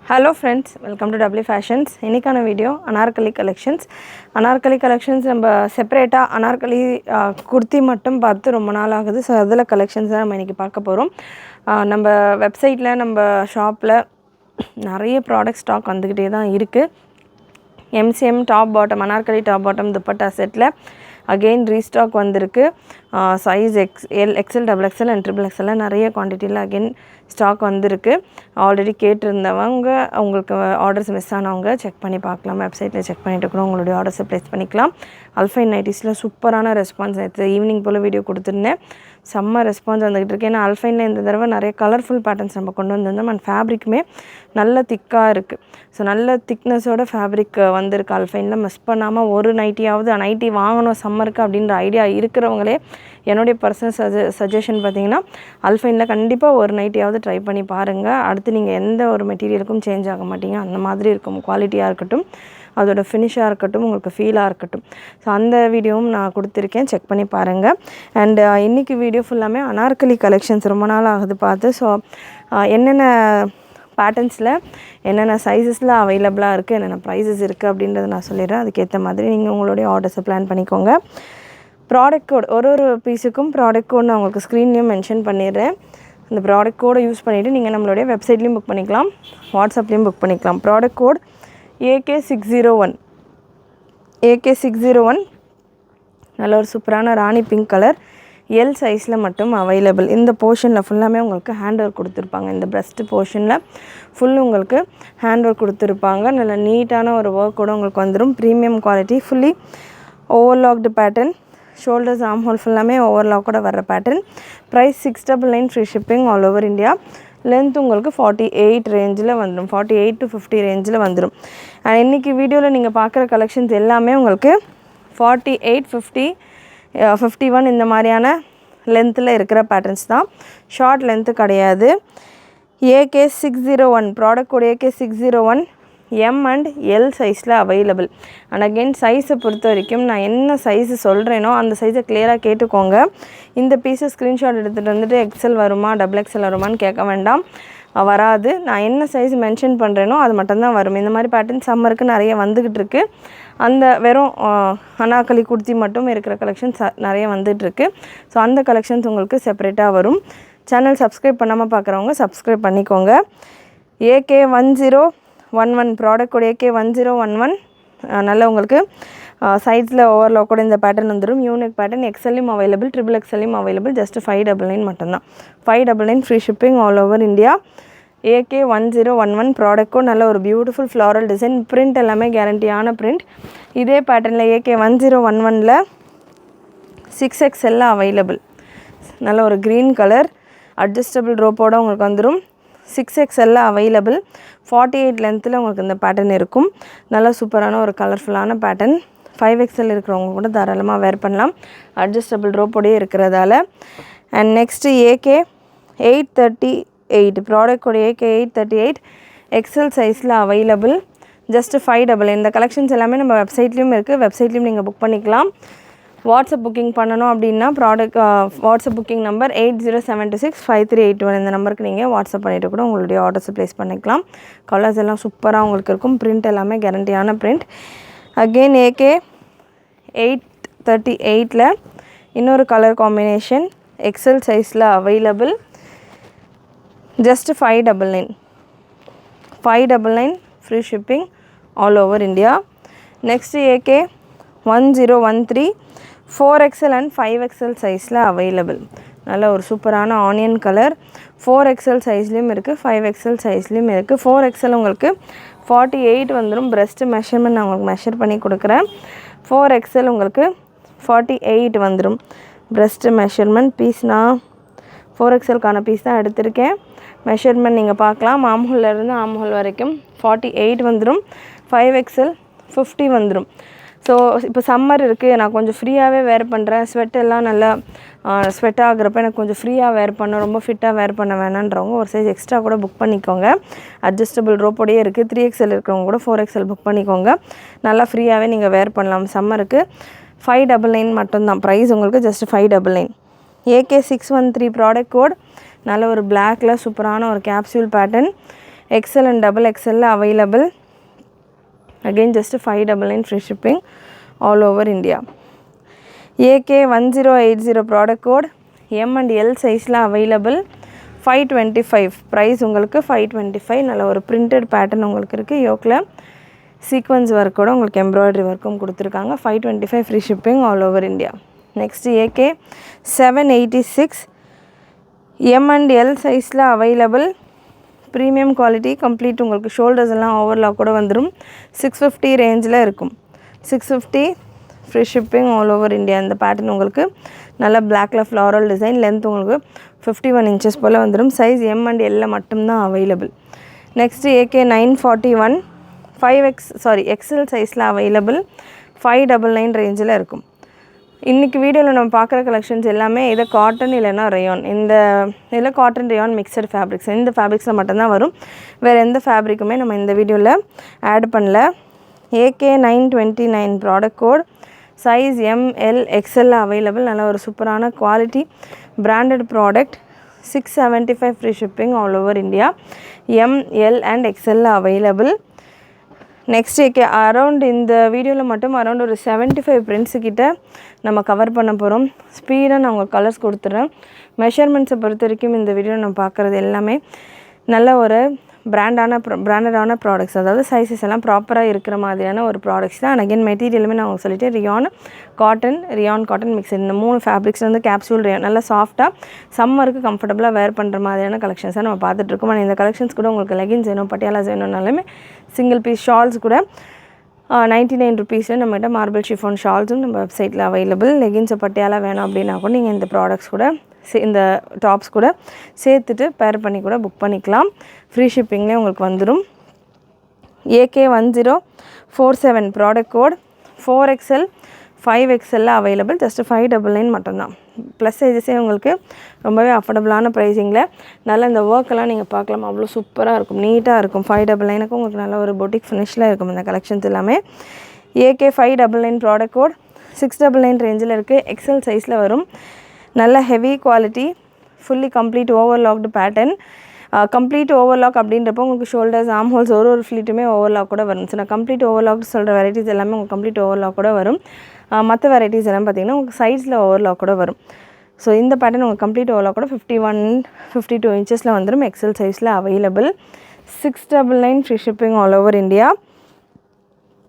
Hello friends, welcome to W Fashions. இன்னைக்கான video Anarkali collections. Anarkali collections நம்ம செப்பரேட்டாக அனார்கலி குர்த்தி மட்டும் பார்த்து ரொம்ப நாள் ஆகுது. ஸோ அதில் கலெக்ஷன்ஸ் தான் நம்ம இன்றைக்கி பார்க்க போகிறோம். நம்ம வெப்சைட்டில் நம்ம ஷாப்பில் நிறைய ப்ராடக்ட் ஸ்டாக் வந்துக்கிட்டே தான் இருக்குது. MCM top bottom Anarkali top bottom dupatta செட்டில் அகெயின் ரீஸ்டாக் வந்திருக்கு. Size XL double XL and triple XL நிறைய குவான்டிட்டியில் அகெயின் ஸ்டாக் வந்திருக்கு. ஆல்ரெடி கேட்டிருந்தவங்க உங்களுக்கு ஆர்டர்ஸ் மிஸ் ஆனவங்க செக் பண்ணி பார்க்கலாம். வெப்சைட்டில் செக் பண்ணிவிட்டு கூட உங்களுடைய ஆர்டர்ஸை ப்ளேஸ் பண்ணிக்கலாம். அல்ஃபைன் நைட்டிஸில் சூப்பரான ரெஸ்பான்ஸ் நேற்று ஈவினிங் போல் வீடியோ கொடுத்துருந்தேன். செம்ம ரெஸ்பான்ஸ் வந்துக்கிட்டு இருக்கு. ஏன்னா அல்ஃபைனில் இந்த தடவை நிறைய கலர்ஃபுல் பேட்டர்ன்ஸ் நம்ம கொண்டு வந்திருந்தோம். அண்ட் ஃபேப்ரிக்குமே நல்ல திக்காக இருக்குது. ஸோ நல்ல திக்னஸோட ஃபேப்ரிக் வந்திருக்கு. அல்ஃபைனில் மிஸ் பண்ணாமல் ஒரு நைட்டி வாங்கணும் சம்மருக்கு அப்படின்ற ஐடியா இருக்கிறவங்களே என்னுடைய பர்சனல் சஜஷன் பார்த்தீங்கன்னா அல்ஃபைனில் கண்டிப்பாக ஒரு நைட்டியாவது ட்ரை பண்ணி பாருங்கள். அடுத்து நீங்கள் எந்த ஒரு மெட்டீரியலுக்கும் சேஞ்ச் ஆக மாட்டீங்க. அந்த மாதிரி இருக்கும். குவாலிட்டியாக இருக்கட்டும், அதோட ஃபினிஷாக இருக்கட்டும், உங்களுக்கு ஃபீலாக இருக்கட்டும். ஸோ அந்த வீடியோவும் நான் கொடுத்துருக்கேன், செக் பண்ணி பாருங்கள். அண்ட் இன்றைக்கி வீடியோ ஃபுல்லாமே அனார்கலி கலெக்ஷன்ஸ் ரொம்ப நாள் ஆகுது பார்த்து. ஸோ என்னென்ன பேட்டர்ன்ஸில் என்னென்ன சைஸஸில் அவைலபிளாக இருக்குது, என்னென்ன ப்ரைஸஸ் இருக்குது அப்படின்றத நான் சொல்லிடுறேன். அதுக்கேற்ற மாதிரி நீங்கள் உங்களுடைய ஆர்டர்ஸை பிளான் பண்ணிக்கோங்க. ப்ராடக்ட் கோட் ஒரு பீஸுக்கும் ப்ராடக்ட் கோட் நான் உங்களுக்கு ஸ்க்ரீன்லேயும் மென்ஷன் பண்ணிடுறேன். அந்த ப்ராடக்ட் கோடை யூஸ் பண்ணிவிட்டு நீங்கள் நம்மளுடைய வெப்சைட்லேயும் புக் பண்ணிக்கலாம், வாட்ஸ்அப்லேயும் புக் பண்ணிக்கலாம். ப்ராடக்ட் கோட் AK601 AK601 நல்ல ஒரு சூப்பரான ராணி பிங்க் கலர், எல் சைஸில் மட்டும் அவைலபிள். இந்த போர்ஷனில் ஃபுல்லாமே உங்களுக்கு ஹேண்ட் ஒர்க் கொடுத்துருப்பாங்க. இந்த பிரஸ்ட் போர்ஷனில் ஃபுல் உங்களுக்கு ஹேண்ட் ஒர்க் கொடுத்துருப்பாங்க. நல்ல நீட்டான ஒரு ஒர்க் கூட உங்களுக்கு வந்துடும். Premium quality, fully overlocked pattern, shoulders arm hole ஃபுல்லாமே ஓவர்லாக்கோட வர்ற pattern. Price 699, free shipping all over India. Length உங்களுக்கு 48 ரேஞ்சில் வந்துடும், 48 to 50 ரேஞ்சில் வந்துடும். அண்ட் இன்றைக்கி வீடியோவில் நீங்கள் பார்க்குற கலெக்ஷன்ஸ் எல்லாமே உங்களுக்கு 48, 50, 51 இந்த மாதிரியான லென்த்தில் இருக்கிற பேட்டர்ன்ஸ் தான். ஷார்ட் லென்த்து கிடையாது. AK601 product code AK601 M and L சைஸில் அவைலபிள். அண்ட் அகெயின் சைஸை பொறுத்த வரைக்கும் நான் என்ன சைஸு சொல்கிறேனோ அந்த சைஸை கிளியராக கேட்டுக்கோங்க. இந்த பீஸை ஸ்க்ரீன்ஷாட் எடுத்துகிட்டு வந்துட்டு எக்ஸல் வருமா டபுள் எக்ஸல் வருமானு கேட்க வேண்டாம், வராது. நான் என்ன சைஸ் மென்ஷன் பண்ணுறேனோ அது மட்டும்தான் வரும். இந்த மாதிரி பேட்டர்ன் சம்மருக்கு நிறைய வந்துக்கிட்டு இருக்குது. அந்த வெறும் அனார்கலி குர்த்தி மட்டும் இருக்கிற கலெக்ஷன்ஸ் நிறைய வந்துட்டுருக்கு. ஸோ அந்த கலெக்ஷன்ஸ் உங்களுக்கு செப்பரேட்டாக வரும். சேனல் சப்ஸ்கிரைப் பண்ணாமல் பார்க்குறவங்க சப்ஸ்கிரைப் பண்ணிக்கோங்க. AK1011 ப்ராடக்ட் கோட் AK1011 நல்ல உங்களுக்கு சைட்ஸில் ஓவர்லாக் கூட இந்த பேட்டர்ன் வந்துடும். யூனிக் பேட்டர்ன், எக்ஸ்எல்லையும் அவைலபிள், ட்ரிபிள் எக்ஸ்எல்லையும் அவைலபிள். ஜஸ்ட் 599 மட்டும்தான். 599 free shipping all over India. AK1011 product code நல்ல ஒரு பியூட்டிஃபுல் ஃப்ளாரல் டிசைன், பிரிண்ட் எல்லாமே கேரண்டியான பிரிண்ட். இதே பேட்டர்னில் AK1011ல் 6XL அவைலபிள். நல்ல ஒரு க்ரீன் கலர் அட்ஜஸ்டபிள் ரோப்போடு உங்களுக்கு வந்துடும். 6XL available. 48 லென்த்தில் உங்களுக்கு இந்த பேட்டர்ன் இருக்கும். நல்ல சூப்பரான ஒரு கலர்ஃபுல்லான பேட்டர்ன். 5XL இருக்கிறவங்க கூட தாராளமாக வேர் பண்ணலாம், அட்ஜஸ்டபிள் ரோப்போடையே இருக்கிறதால. And next AK838 product code AK838 XL சைஸில் அவைலபிள். ஜஸ்ட்டு 599. இந்த கலெக்ஷன்ஸ் எல்லாமே நம்ம வெப்சைட்லேயும் இருக்குது, வெப்சைட்லேயும் நீங்கள் புக் பண்ணிக்கலாம். வாட்ஸ்அப் புக்கிங் பண்ணணும் அப்படின்னா ப்ராடக்ட் வாட்ஸ்அப் புக்கிங் நம்பர் 8072653821 இந்த நம்பருக்கு நீங்கள் வாட்ஸ்அப் பண்ணிவிட்டு கூட உங்களுடைய ஆர்டர்ஸை ப்ளேஸ் பண்ணிக்கலாம். கலர்ஸ் எல்லாம் சூப்பராக உங்களுக்கு இருக்கும். பிரிண்ட் எல்லாமே கேரண்டியான பிரிண்ட். அகெயின் AK838ல் இன்னொரு கலர் காம்பினேஷன் எக்ஸல் சைஸில் available. Just 599 free shipping all over India. Next AK1013 4XL and 5XL சைஸில் அவைலபிள். நல்ல ஒரு சூப்பரான ஆனியன் கலர். 4XL சைஸ்லேயும் இருக்குது, 5XL சைஸ்லேயும் இருக்குது. 4XL உங்களுக்கு 48 வந்துடும். பிரஸ்ட்டு மெஷர்மெண்ட் நான் உங்களுக்கு மெஷர் பண்ணி கொடுக்குறேன். 4XL உங்களுக்கு 48 வந்துடும். பிரஸ்ட்டு மெஷர்மெண்ட் பீஸ் நான் 4XLக்கான பீஸ் தான் எடுத்திருக்கேன். மெஷர்மெண்ட் நீங்கள் பார்க்கலாம். ஆம்ஹோல்லேருந்து ஆம்ஹோல் வரைக்கும் 48 வந்துடும். 5XL 50 வந்துடும். ஸோ இப்போ சம்மர் இருக்குது, நான் கொஞ்சம் ஃப்ரீயாகவே வேர் பண்ணுறேன், ஸ்வெட் எல்லாம் நல்லா ஸ்வெட் ஆகுறப்ப எனக்கு கொஞ்சம் ஃப்ரீயாக வேர் பண்ண, ரொம்ப ஃபிட்டாக வேர் பண்ண வேணான்றவங்க ஒரு சைஸ் எக்ஸ்ட்ரா கூட புக் பண்ணிக்கோங்க. அட்ஜஸ்டபிள் ரோப்போடையே இருக்குது. 3XL இருக்கிறவங்க கூட 4XL புக் பண்ணிக்கோங்க. நல்லா ஃப்ரீயாகவே நீங்கள் வேர் பண்ணலாம் சம்மருக்கு. 599 மட்டும்தான் ப்ரைஸ் உங்களுக்கு. ஜஸ்ட் 599. AK613 ப்ராடக்ட் கோட் நல்ல ஒரு பிளாக்கில் சூப்பரான ஒரு capsule pattern. XL and double XL available. Again just 599 free shipping all over India. AK1080 product code, M and L size la available. 525 price உங்களுக்கு 525. நல்ல ஒரு printed pattern உங்களுக்கு இருக்கு. யோக்ல sequence work ஓட உங்களுக்கு embroidery workum கொடுத்திருக்காங்க. 525 free shipping all over India. Next AK 786 M and L size la available. Premium quality complete உங்களுக்கு shoulders எல்லாம் overlock கூட வந்துரும். 650 rangeல இருக்கும். 650 free shipping all over India. இந்த pattern உங்களுக்கு நல்ல blackல floral design, length உங்களுக்கு 51 inches போல வந்துரும். size M and L மட்டும் தான் available. Next AK 941 XL sizeல available. 599 rangeல இருக்கும். இன்னைக்கு வீடியோல நம்ம பார்க்குற கலெக்ஷன்ஸ் எல்லாமே இத காட்டன் இல்லனா ரயான். இந்த இல்ல காட்டன் ரயான் மிக்ஸ்டு ஃபேப்ரிக்ஸ். இந்த ஃபேப்ரிக்ஸ்ல மட்டும் தான் வரும். வேற எந்த ஃபேப்ரிக்குமே நம்ம இந்த வீடியோல ஆட் பண்ணல. AK 929 product code, size M L XL available. நல்ல ஒரு சூப்பரான quality branded product. 675 free shipping all over India. M L and XL available. Next around இந்த வீடியோல மட்டும் around ஒரு 75 prints கிட்ட நம்ம கவர் பண்ண போறோம். ஸ்பீடா நான் உங்களுக்கு கலர்ஸ் கொடுத்துறேன். மெஷர்மென்ட்ஸ் பொறுத்தவரைக்கும் இந்த வீடியோ நம்ம பார்க்கிறது எல்லாமே நல்ல ஒரு பிராண்டடான ப்ராடக்ட்ஸ், அதாவது சைஸஸ் எல்லாம் ப்ராப்பரா இருக்கிற மாதிரியான ஒரு ப்ராடக்ட்ஸ் தான். அகைன் மெட்டீரியலுமே நான் உங்களுக்கு சொல்லிட்டேன், ரியான் காட்டன் மிக்ஸ். இந்த மூணு ஃபேப்ரிக்ஸ் வந்து கேப்சூல் ரியான் நல்ல சாஃப்டாக சம்மருக்கு கம்ஃபர்டபுளாக வேர் பண்ணுற மாதிரியான கலெக்ஷன்ஸாக நம்ம பார்த்துட்டு இருக்கோம். ஆனால் இந்த கலெக்ஷன்ஸ் கூட உங்களுக்கு லெகின்ஸ் வேணும், பட்டியாலாஸ் வேணும்னாலுமே சிங்கிள் பீஸ் ஷால்ஸ் கூட 99 ருபீஸில் நம்மகிட்ட மார்பிள் ஷிஃபான் ஷால்ஸும் நம்ம வெப்சைட்டில் அவைலபிள். லெகின்ஸை பட்டியாலா வேணும் அப்படின்னா கூட நீங்கள் இந்த ப்ராடக்ட்ஸ் கூட இந்த டாப்ஸ் கூட சேர்த்துட்டு பேர் பண்ணி கூட புக் பண்ணிக்கலாம். ஃப்ரீ ஷிப்பிங்லேயே உங்களுக்கு வந்துடும். AK1047 product code, 4XL 5XL available. Just 599 மட்டும்தான். ப்ளஸ் சைஸஸே உங்களுக்கு ரொம்பவே அஃபோர்டபுளான ப்ரைஸிங்கில் நல்ல இந்த ஒர்க்கெல்லாம் நீங்கள் பார்க்கலாம். அவ்வளோ சூப்பராக இருக்கும், நீட்டாக இருக்கும். 599க்கு உங்களுக்கு நல்ல ஒரு பொட்டிக் ஃபினிஷில் இருக்கும் இந்த கலெக்ஷன்ஸ் எல்லாமே. AK599 ப்ராடக்ட் கோட், 699 ரேஞ்சில் இருக்குது. XL சைஸில் வரும். நல்ல heavy quality, fully complete overlocked pattern. Complete overlock அப்படின்றப்போ உங்களுக்கு ஷோல்டர்ஸ், ஆர்ம் ஹோல்ஸ் ஒரு ஃப்ளீட்டுமே ஓவர்லாக் கூட வரும். ஸோ நான் கம்ப்ளீட் ஓவர்லாக் சொல்கிற வெரைட்டிஸ் எல்லாமே உங்களுக்கு கம்ப்ளீட் ஓவர்லாக் கூட வரும். மற்ற வெரைட்டிஸ் எல்லாம் பார்த்திங்கன்னா உங்களுக்கு சைஸில் ஓவர்லாக் கூட வரும். ஸோ இந்த பேட்டர்ன் உங்களுக்கு கம்ப்ளீட் ஓவர்லாக் கூட 51-52 இன்ச்சஸில் வந்துடும். XL சைஸில் available. 699 free shipping all over India.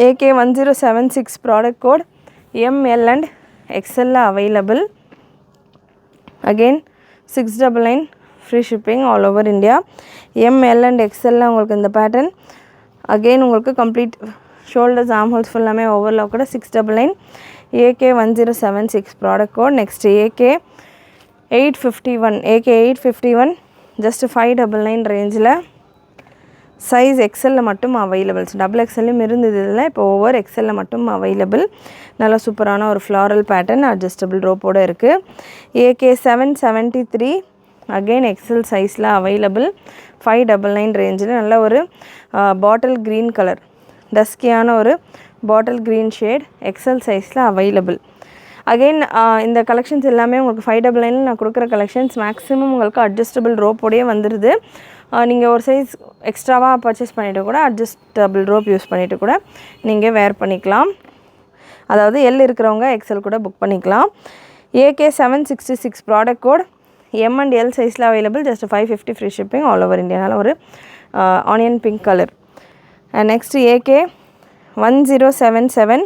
AK1076 product code, ML and XL available. Again 699 free shipping all over India. M, L and XL உங்களுக்கு இந்த pattern. Again உங்களுக்கு complete shoulders, arm holes ஃபுல்லாமே overlock கூட 699. AK1076 product code. Next AK851 just 599 ரேஞ்சில் size XL மட்டும் available. Double XLம் இருந்தது இதில், இப்போ ஓவர் XL மட்டும் அவைலபிள். நல்லா சூப்பரான ஒரு ஃப்ளாரல் பேட்டர்ன், அட்ஜஸ்டபிள் ரோப்போடு இருக்குது. AK773 அகெயின் XL சைஸில் அவைலபிள். 599 ரேஞ்சில் நல்ல ஒரு பாட்டில் க்ரீன் கலர், டஸ்கியான ஒரு பாட்டில் க்ரீன் ஷேட் XL சைஸில் அவைலபிள். அகெயின் இந்த கலெக்ஷன்ஸ் எல்லாமே உங்களுக்கு 599 நான் கொடுக்குற கலெக்ஷன்ஸ் மேக்ஸிமம் உங்களுக்கு அட்ஜஸ்டபிள் ரோப்போடையே வந்துடுது. நீங்கள் ஒரு சைஸ் எக்ஸ்ட்ராவாக பர்ச்சேஸ் பண்ணிவிட்டு கூட அட்ஜஸ்டபிள் ரோப் யூஸ் பண்ணிவிட்டு கூட நீங்கள் வேர் பண்ணிக்கலாம். அதாவது எல் இருக்கிறவங்க XL கூட புக் பண்ணிக்கலாம். AK766 product code, M and L சைஸில் available. Just 550 free shipping all over இந்தியானால ஒரு onion pink colour. And next AK1077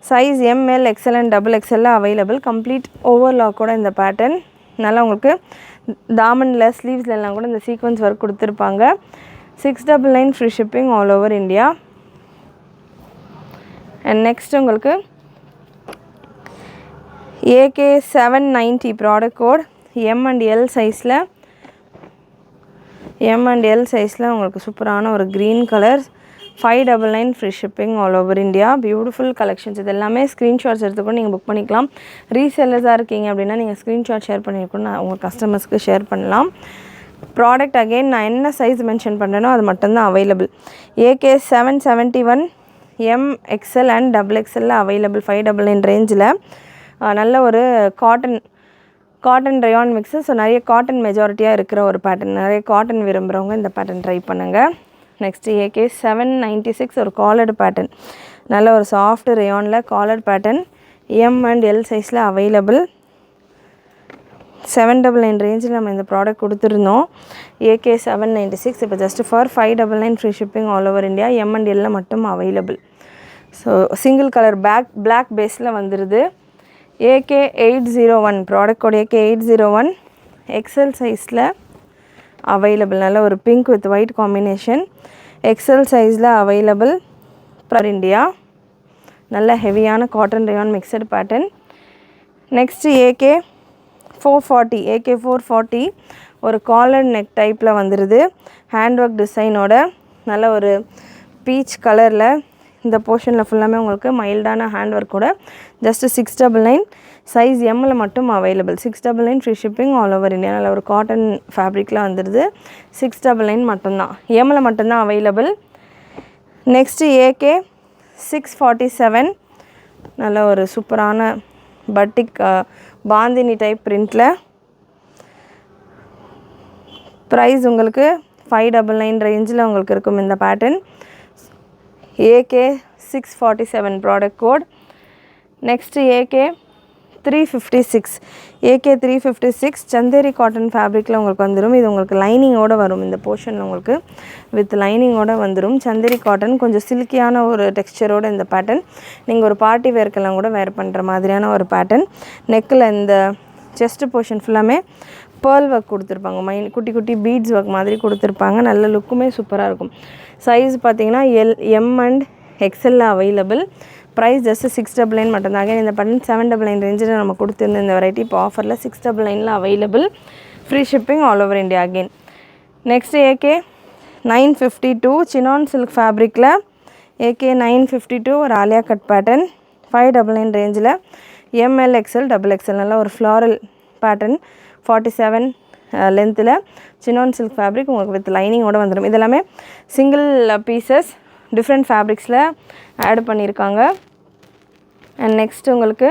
size ML XL and double XL available. Complete ஓவர்லாக்கோட இந்த பேட்டர்ன் நல்லா உங்களுக்கு தாமனில் ஸ்லீவ்ஸில் எல்லாம் கூட இந்த சீக்வன்ஸ் ஒர்க் கொடுத்துருப்பாங்க. 699 free shipping all over India. And next உங்களுக்கு AK790 product code, M and L சைஸில் உங்களுக்கு சூப்பரான ஒரு green colour. 599 free shipping all over India. Beautiful collections. இது எல்லாமே ஸ்க்ரீன்ஷாட்ஸ் எடுத்துக்கூட நீங்கள் புக் பண்ணிக்கலாம். ரீசெல்லர்ஸாக இருக்கீங்க அப்படின்னா நீங்கள் ஸ்க்ரீன்ஷாட் ஷேர் பண்ணியிருக்கணும், நான் உங்கள் கஸ்டமர்ஸ்க்கு ஷேர் பண்ணலாம். ப்ராடக்ட் அகெயின் நான் என்ன சைஸ் மென்ஷன் பண்ணுறேனோ அது மட்டும்தான் available. AK771 M, XL and double XL available. 599 ரேஞ்சில் நல்ல ஒரு cotton cotton rayon mix. So நிறைய காட்டன் மெஜாரிட்டியாக இருக்கிற ஒரு பேட்டர்ன், நிறைய காட்டன் விரும்புகிறவங்க இந்த பேட்டர்ன் ட்ரை பண்ணுங்கள். நெக்ஸ்ட்டு AK 796 ஒரு காலர்டு பேட்டர்ன், நல்ல ஒரு சாஃப்ட் ரயானில் collared pattern, M and L சைஸில் அவைலபிள். 799 ரேஞ்சில் நம்ம இந்த ப்ராடக்ட் கொடுத்துருந்தோம். AK 796 இப்போ just for 599 free shipping all over India. M and L மட்டும் available. So single colour black பேஸில் வந்துடுது. AK 801 product code AK 801 XL சைஸில் அவைலபிள். நல்ல ஒரு pink with white combination, XL சைஸில் அவைலபிள் ஃபார் இந்தியா. நல்ல ஹெவியான cotton rayon mixed pattern. Next AK 440 ஒரு காலர் நெக் டைப்பில் வந்துடுது. ஹேண்ட் ஒர்க் டிசைனோட நல்ல ஒரு பீச் கலரில் இந்த போர்ஷனில் ஃபுல்லாமே உங்களுக்கு மைல்டான ஹேண்ட் ஒர்க்கோட ஜஸ்ட்டு 699 சைஸ் எம்மில் மட்டும் available. 699 free shipping all over India. நல்ல ஒரு காட்டன் ஃபேப்ரிக்கில் வந்துடுது. 699 மட்டும்தான், எம்மில் மட்டும்தான் அவைலபிள். நெக்ஸ்ட்டு AK 647 நல்ல ஒரு சூப்பரான பட்டிக் பாந்தினி டைப் பிரிண்டில். ப்ரைஸ் உங்களுக்கு 599 ரேஞ்சில் உங்களுக்கு இருக்கும் இந்த pattern. AK 647 product code. Next AK 356 Chanderi cotton ஃபேப்ரிக்கில் உங்களுக்கு வந்துடும். இது உங்களுக்கு லைனிங்கோடு வரும். இந்த போர்ஷனில் உங்களுக்கு வித் லைனிங்கோடு வந்துடும். சந்தேரி காட்டன் கொஞ்சம் சில்கியான ஒரு டெக்ஸ்சரோட இந்த பேட்டர்ன் நீங்கள் ஒரு பார்ட்டி வேர்க்கெல்லாம் கூட வேர் பண்ணுற மாதிரியான ஒரு பேட்டர்ன். நெக்கில் இந்த செஸ்ட் போர்ஷன் ஃபுல்லாமே பேர்ல் ஒர்க் கொடுத்துருப்பாங்க, குட்டி குட்டி பீட்ஸ் ஒர்க் மாதிரி கொடுத்துருப்பாங்க. நல்ல லுக்குமே சூப்பராக இருக்கும். சைஸ் பார்த்தீங்கன்னா M and XL available. Price just 699 மட்டும்தான். அகைன் இந்த பேட்டர்ன் 799 ரேஞ்சில் நம்ம கொடுத்துருந்த இந்த வெரைட்டி இப்போ ஆஃபரில் 699 available. Free shipping all over India again. Next AK 952 chinon silk ஃபேப்ரிக்கில் AK 952 ஒரு ஆலியா கட் பேட்டர்ன் 599 ரேஞ்சில். ML XL XXL நல்ல ஒரு ஃப்ளாரல் பேட்டர்ன் 47 லென்த்தில் சினான் சில்க் ஃபேப்ரிக் உங்களுக்கு வித் லைனிங்கோடு வந்துடும். இதெல்லாமே சிங்கிள் பீசஸ் டிஃப்ரெண்ட் ஃபேப்ரிக்ஸில் ஆட் பண்ணியிருக்காங்க. அண்ட் நெக்ஸ்ட் உங்களுக்கு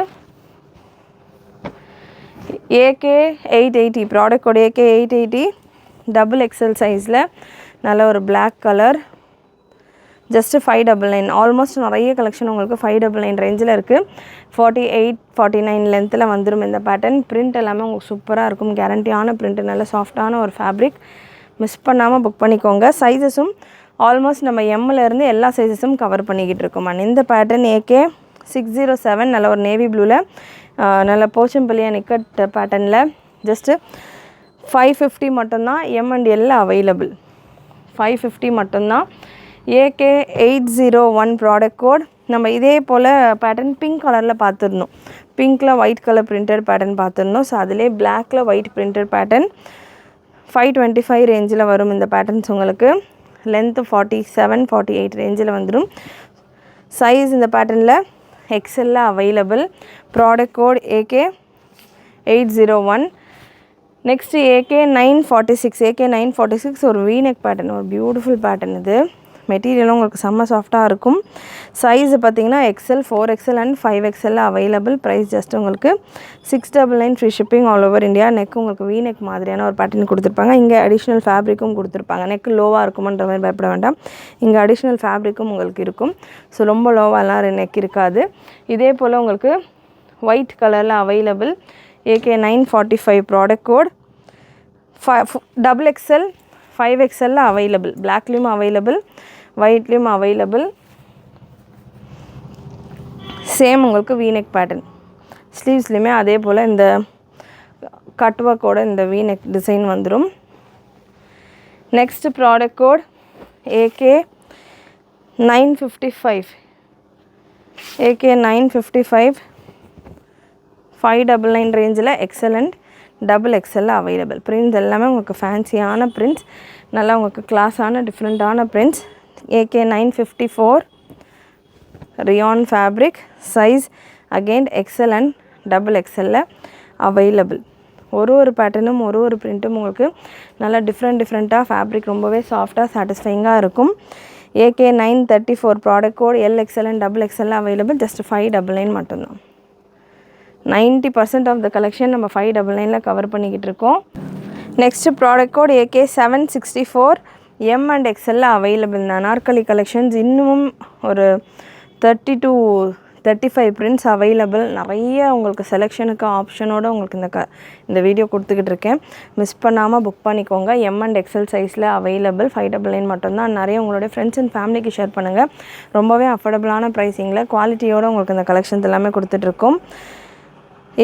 AK 880 product code AK 880 XXL சைஸில் நல்ல ஒரு பிளாக் கலர் ஜஸ்ட்டு 599. ஆல்மோஸ்ட் நிறைய கலெக்ஷன் உங்களுக்கு 599 ரேஞ்சில் இருக்குது. 48 49 லென்த்தில் வந்துடும் இந்த பேட்டர்ன். பிரிண்ட் எல்லாமே உங்களுக்கு சூப்பராக இருக்கும். கேரண்டியான பிரிண்ட், நல்ல சாஃப்டான ஒரு ஃபேப்ரிக். மிஸ் பண்ணாமல் புக் பண்ணிக்கோங்க. சைஸஸும் ஆல்மோஸ்ட் நம்ம எம்மிலேருந்து எல்லா சைஸஸும் கவர் பண்ணிக்கிட்டு இருக்கோம். அண்ட் இந்த பேட்டர்ன் AK 607 நல்ல ஒரு நேவி ப்ளூவில் நல்ல போச்சம்பள்ளியா நிக்கட் பேட்டர்னில் ஜஸ்ட்டு 550 மட்டும்தான். M and L available. 550 மட்டும்தான். AK 801 product code. நம்ம இதே போல் பேட்டர்ன் பிங்க் கலரில் பார்த்துருந்தோம். பிங்க்கில் ஒயிட் கலர் பிரிண்டட் பேட்டர்ன் பார்த்துருந்தோம். ஸோ அதிலே பிளாக்கில் ஒயிட் பிரிண்டட் பேட்டர்ன் 525 ரேஞ்சில் வரும் இந்த பேட்டர்ன்ஸ் உங்களுக்கு. லென்த்து 47 48 ரேஞ்சில் வந்துடும். சைஸ் இந்த பேட்டர்னில் XL available. Product code AK 801. Next AK 946 ஒரு வீநெக் பேட்டர்ன், ஒரு பியூட்டிஃபுல் பேட்டர்ன். இது மெட்டீரியலும் உங்களுக்கு செம்ம சாஃப்டாக இருக்கும். சைஸ் பார்த்தீங்கன்னா XL 4XL and 5XL available. Price just உங்களுக்கு 699 free shipping all over India. Neck உங்களுக்கு வீநெக் மாதிரியான ஒரு பேட்டர்ன் கொடுத்துருப்பாங்க. இங்கே அடிஷ்னல் ஃபேப்ரிக்கும் கொடுத்துருப்பாங்க. நெக் லோவாக இருக்குமன்ற மாதிரி பயப்பட வேண்டாம். இங்கே அடிஷ்னல் ஃபேப்ரிக்கும் உங்களுக்கு இருக்கும். ஸோ ரொம்ப லோவாலாம் நெக் இருக்காது. இதே போல் உங்களுக்கு ஒயிட் கலரில் available. AK 945 product code. XXL 5XL available. பிளாக்லேயும் அவைலபிள், ஒயிட்லேயும் அவைலபிள். சேம் உங்களுக்கு வீநெக் பேட்டர்ன். ஸ்லீவ்ஸ்லேயுமே அதே போல் இந்த கட் ஒர்க்கோட இந்த வீநெக் டிசைன் வந்துடும். நெக்ஸ்ட் ப்ராடக்ட் கோட் AK 955 599 ரேஞ்சில் XL and XXL available. Prints எல்லாமே உங்களுக்கு ஃபேன்சியான பிரிண்ட்ஸ், நல்லா உங்களுக்கு கிளாஸான டிஃப்ரெண்ட்டான prints. AK 954 rayon fabric. Size again XL and XXL available. ஒரு பேட்டர்னும் ஒரு பிரிண்ட்டும் உங்களுக்கு நல்லா டிஃப்ரெண்ட்டாக ஃபேப்ரிக் ரொம்பவே சாஃப்டாக சாட்டிஸ்ஃபைங்காக இருக்கும். AK 934 product code LXL and XXL available. Just 599 மட்டும்தான். 90% ஆஃப் த கலெக்ஷன் நம்ம 599 கவர் பண்ணிக்கிட்டு இருக்கோம். Next product code AK764 M and XL available. Anarkali collections இன்னமும் ஒரு 30 to 35 பிரிண்ட்ஸ் அவைலபிள். நிறைய உங்களுக்கு செலெக்ஷனுக்கு ஆப்ஷனோடு உங்களுக்கு இந்த வீடியோ கொடுத்துக்கிட்டு இருக்கேன். மிஸ் பண்ணாமல் புக் பண்ணிக்கோங்க. M அண்ட் XL சைஸில் அவைலபிள். 599 மட்டும்தான். நிறைய உங்களுடைய ஃப்ரெண்ட்ஸ் அண்ட் ஃபேமிலிக்கு ஷேர் பண்ணுங்கள். ரொம்பவே அஃபோர்டபுளான ப்ரைஸிங்கில் குவாலிட்டியோடு உங்களுக்கு இந்த கலெக்ஷன்ஸ் எல்லாமே கொடுத்துட்ருக்கோம்.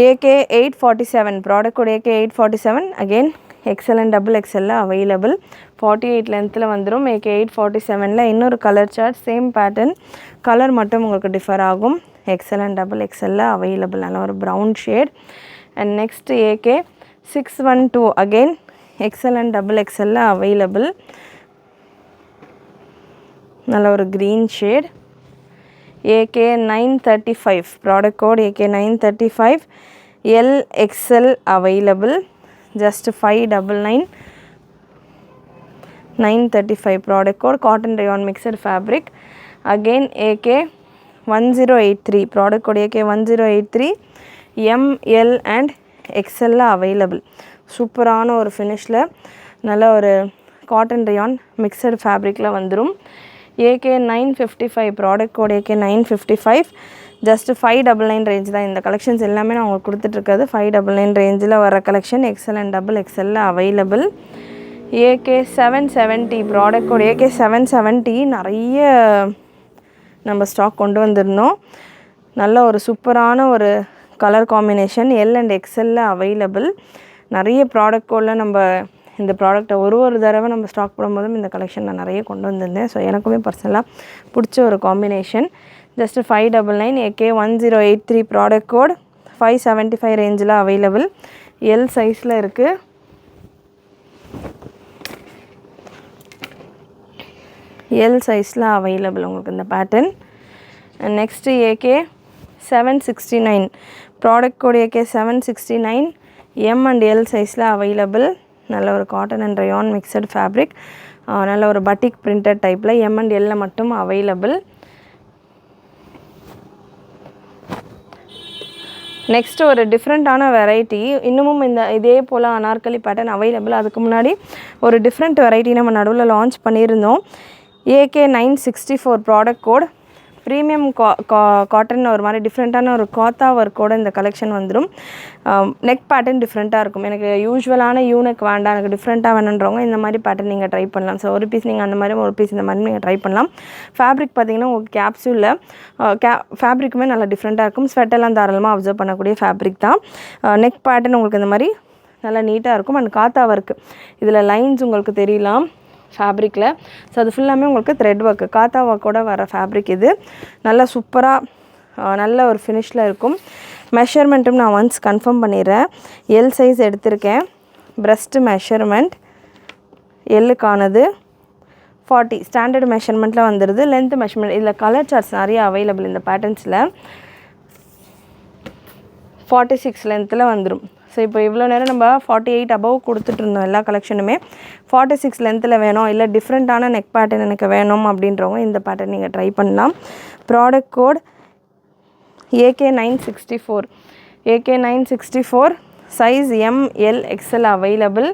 AK847 product code AK847 again XL and XXL available. 48 லென்த்தில் வந்துடும். AK847 இன்னொரு colour chart same pattern, colour மட்டும் உங்களுக்கு டிஃபர் ஆகும். XL and XXL available. நல்ல ஒரு brown shade. And next AK612 again XL and XXL available. நல்ல ஒரு green shade. AK935 product code AK935 LXL available. Just 599. 935 product code cotton rayon mixed fabric. Again AK1083 product code AK1083 ML and XL available. சூப்பரான ஒரு ஃபினிஷில் நல்ல ஒரு cotton rayon mixed ஃபேப்ரிக்கில் வந்துடும். AK955 product code AK955 just 599 range தான். இந்த collections எல்லாமே நான் உங்களுக்கு கொடுத்துட்ருக்கிறது 599 ரேஞ்சில் வர collection. XL and XXL available. AK770 product code AK770 நிறைய நம்ம ஸ்டாக் கொண்டு வந்திருந்தோம். நல்ல ஒரு சூப்பரான ஒரு colour combination. L and XL available. நிறைய ப்ராடக்ட் கோடில் நம்ம இந்த ப்ராடக்ட்டை ஒரு தடவை நம்ம ஸ்டாக் போடும்போதும் இந்த கலெக்ஷன் நான் நிறைய கொண்டு வந்திருந்தேன். ஸோ எனக்குமே பர்சனலாக பிடிச்ச ஒரு combination. Just 599. AK1083 product code 575 ரேஞ்சில் அவைலபிள். L சைஸில் இருக்குது. L சைஸில் அவைலபிள் உங்களுக்கு இந்த pattern. Next AK769 product code AK769 M and L சைஸில் அவைலபிள். நல்ல ஒரு cotton and rayon mixed fabric. நல்ல ஒரு பட்டிக் பிரிண்டட் டைப்பில் M அண்ட் L மட்டும் அவைலபிள். நெக்ஸ்ட் ஒரு டிஃப்ரெண்ட்டான வெரைட்டி. இன்னமும் இதே போல் அனார்கலி பேட்டர்ன் அவைலபிள். அதுக்கு முன்னாடி ஒரு டிஃப்ரெண்ட் வெரைட்டி நம்ம நடுவில் லான்ச் பண்ணியிருந்தோம். AK964 product code premium cotton ஒரு மாதிரி டிஃப்ரெண்ட்டான ஒரு காத்தா ஒர்க்கோட இந்த கலெக்ஷன் வந்துடும். நெக் பேட்டர்ன் டிஃப்ரெண்ட்டாக இருக்கும். எனக்கு யூஸ்வலான யூனெக் வேண்டாம், எனக்கு டிஃப்ரெண்ட்டாக வேணுன்றவங்க இந்த மாதிரி பேட்டர்ன் நீங்கள் ட்ரை பண்ணலாம். ஸோ ஒரு பீஸ் நீங்கள் அந்த மாதிரி ஒரு பீஸ் இந்த மாதிரி நீங்கள் ட்ரை பண்ணலாம். ஃபேப்ரிக் பார்த்திங்கன்னா உங்களுக்கு கேப்சூலில் ஃபேப்ரிக்குமே நல்லா டிஃப்ரெண்ட்டாக இருக்கும். ஸ்வெட்டெல்லாம் தாராளமாக அப்சர்வ் பண்ணக்கூடிய ஃபேப்ரிக் தான். நெக் பேட்டர்ன் உங்களுக்கு இந்த மாதிரி நல்லா நீட்டாக இருக்கும். அண்ட் காத்தா ஒர்க்கு இதில் லைன்ஸ் உங்களுக்கு தெரியலாம் ஃபேப்ரிக்கில். ஸோ அது ஃபுல்லாமே உங்களுக்கு த்ரெட் ஒர்க்கு காத்தா ஒர்க்கோட வர ஃபேப்ரிக். இது நல்லா சூப்பராக நல்ல ஒரு ஃபினிஷில் இருக்கும். மெஷர்மெண்ட்டும் நான் ஒன்ஸ் கன்ஃபார்ம் பண்ணிடுறேன். L சைஸ் எடுத்திருக்கேன். ப்ரெஸ்ட்டு மெஷர்மெண்ட் எல்லுக்கானது 40 ஸ்டாண்டர்ட் மெஷர்மெண்ட்டில் வந்துடுது. லென்த் மெஷர்மெண்ட் இதில் கலர் சார்ட்ஸ் நிறைய அவைலபிள் இந்த பேட்டர்ன்ஸில். 46 லென்த்தில் வந்துடும். ஸோ இப்போ இவ்வளோ நேரம் நம்ம 48 அபவ் கொடுத்துட்ருந்தோம் எல்லா கலெக்ஷனுமே. 46 லென்த்தில் வேணும், இல்லை டிஃப்ரெண்ட்டான நெக் பேட்டர்ன் எனக்கு வேணும் அப்படின்றவங்க இந்த பேட்டர்ன் நீங்கள் ட்ரை பண்ணலாம். Product code AK964 AK964 size M L XL available.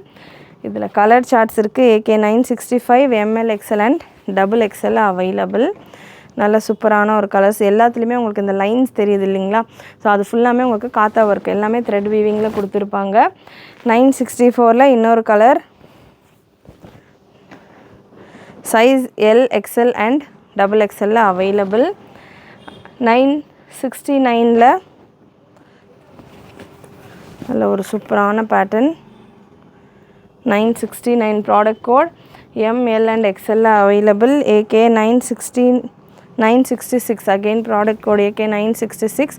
இதில் கலர் சார்ட்ஸ் இருக்குது. AK965 ML XL and XXL available. நல்ல சூப்பரான ஒரு கலர்ஸ். எல்லாத்துலேயுமே உங்களுக்கு இந்த லைன்ஸ் தெரியுது இல்லைங்களா? ஸோ அது ஃபுல்லாமே உங்களுக்கு காத்தா ஒர்க் எல்லாமே த்ரெட் வீவிங்கில் கொடுத்துருப்பாங்க. 964 இன்னொரு colour size L XL and XXL available. 969 நல்ல ஒரு சூப்பரான pattern. 969 product code M L and XL available. AK966 again product code AK966.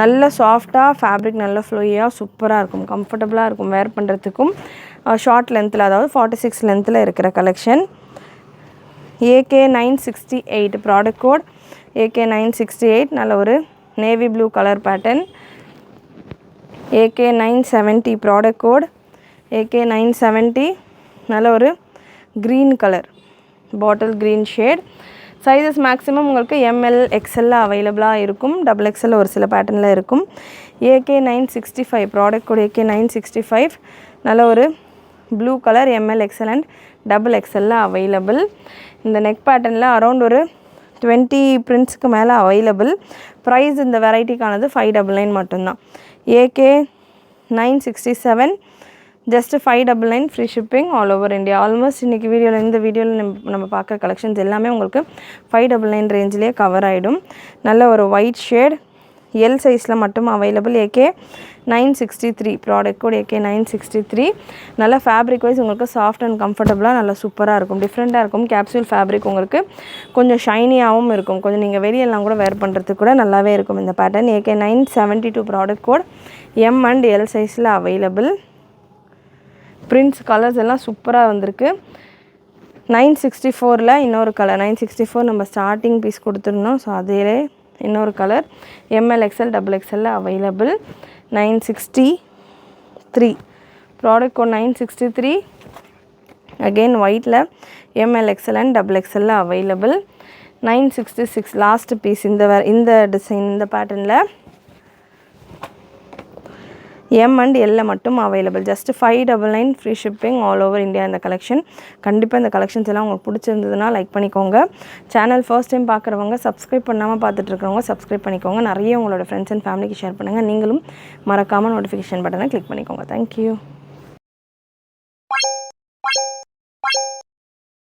நல்ல சாஃப்டாக ஃபேப்ரிக் நல்ல ஃப்ளோயாக சூப்பராக இருக்கும், கம்ஃபர்டபுளாக இருக்கும் வேர் பண்ணுறதுக்கும். ஷார்ட் லென்த்தில் அதாவது 46 லென்த்தில் இருக்கிற collection. AK968 product code AK968 நல்ல ஒரு navy blue colour pattern. AK970 product code AK970 நல்ல ஒரு green colour bottle green shade. Sizes maximum உங்களுக்கு எம்எல் எக்ஸ்எல்ல அவைலபிளாக இருக்கும். XXL ஒரு சில பேட்டர்னில் இருக்கும். AK965 ப்ராடக்ட் கோட் AK965 நல்ல ஒரு blue colour M L XL and XXL available. இந்த நெக் பேட்டர்னில் அரௌண்ட் ஒரு 20 பிரிண்ட்ஸ்க்கு மேலே அவைலபிள். ப்ரைஸ் இந்த வெரைட்டிக்கானது 599 மட்டும்தான். AK967 just 599 free shipping all over India. Almost இன்றைக்கி வீடியோவில் இந்த வீடியோவில் நம்ம பார்க்குற கலெக்ஷன்ஸ் எல்லாமே உங்களுக்கு 599 ரேஞ்சிலே கவர் ஆகிடும். நல்ல ஒரு ஒயிட் ஷேட் எல் சைஸில் மட்டும் available. AK963 product code AK963. நல்ல ஃபேப்ரிக் வைஸ் உங்களுக்கு சாஃப்ட் அண்ட் கம்ஃபர்டபுளாக நல்லா சூப்பராக இருக்கும், டிஃப்ரெண்ட்டாக இருக்கும். கேப்சூல் ஃபேப்ரிக் உங்களுக்கு கொஞ்சம் ஷைனியாகவும் இருக்கும். கொஞ்சம் நீங்கள் வெளியெல்லாம் கூட வேர் பண்ணுறதுக்கு கூட நல்லாவே இருக்கும் இந்த pattern. AK972 product code M and L சைஸில் அவைலபிள். பிரிண்ட்ஸ் கலர்ஸ் எல்லாம் சூப்பராக வந்திருக்கு. 964ல் இன்னொரு கலர் 964 நம்ம ஸ்டார்டிங் பீஸ் கொடுத்துருந்தோம். ஸோ அதிலே இன்னொரு colour ML XL XXL available. 963 product code 963 again ஒயிட்டில் ML XL and XXL available. 966 last piece இந்த டிசைன் இந்த பேட்டர்னில் M அண்ட் L மட்டும் available. Just 599 free shipping all over India இந்த கலெக்ஷன். கண்டிப்பாக இந்த கலெக்ஷன்ஸ் எல்லாம் உங்களுக்கு பிடிச்சிருந்ததுன்னா லைக் பண்ணிக்கோங்க. சேனல் ஃபர்ஸ்ட் டைம் பார்க்குறவங்க சப்ஸ்கிரைப் பண்ணாமல் பார்த்துட்ருக்கவங்க சப்ஸ்கிரைப் பண்ணிக்கோங்க. நிறைய உங்களோட ஃப்ரெண்ட்ஸ் அண்ட் ஃபேமிலிக்கு ஷேர் பண்ணுங்கள். நீங்களும் மறக்காமல் நோட்டிஃபிகேஷன் பட்டனை கிளிக் பண்ணிக்கோங்க. தேங்க்யூ.